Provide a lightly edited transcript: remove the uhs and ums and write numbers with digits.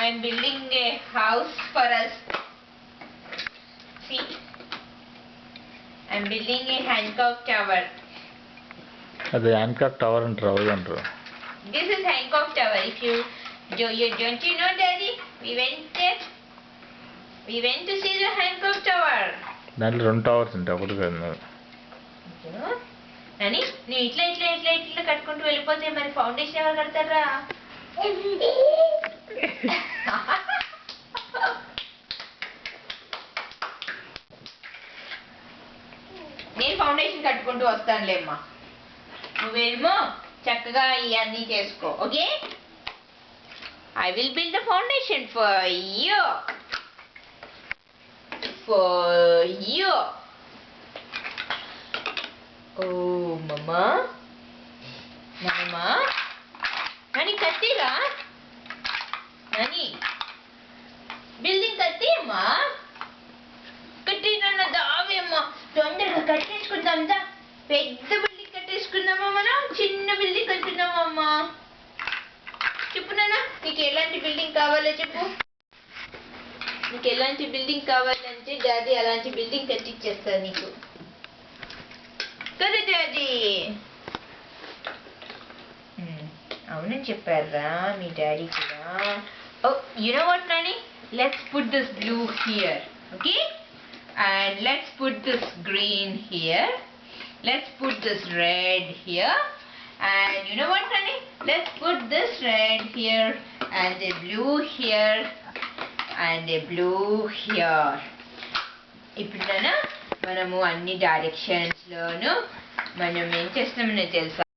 I'm building a house for us. See, I'm building a Hancock Tower. అది Hancock tower అంటారు, అవి అంటారు. This is Hancock Tower. If you don't you know, Daddy? We went there. We went to see the Hancock Tower. దాంట్లో 2 towers ఉంటాయి, ఒకటి కాదు. అని నేను ఇట్లా ఇట్లా ఇట్లా ఇట్లా కట్టుకుంటూ వెళ్ళిపోతే మరి ఫౌండేషన్ ఎవరు కడతారా? నేను ఫౌండేషన్ కట్టుకుంటూ వస్తానులేమ్మా, నువ్వేమో చక్కగా ఇవన్నీ చేసుకో. Okay, I will build the foundation for you. Oh, Mama. Mama. Nani katira? Nani? Building katiyamma? Kattina na daavemma. Tondaraga kattesukundam da. Pedda building kattesukundamma manam. Chinna building kattunnamma. Cheppu nana, neeku elanti building kavalo cheppu. Neeku elanti building kavalante daddy alanti building kattichestanu neeku. కదా daddy? అవునని చెప్పారా మీ daddy కూడా? Oh, you know what Nani, let's put this blue here. Okay, and let's put this green here, let's put this red here, and you know what Nani, let's put this red here and a blue here and a blue here. ఇప్పుడు మనము అన్ని directions లోను మనం ఏం చేస్తామని తెలుసా?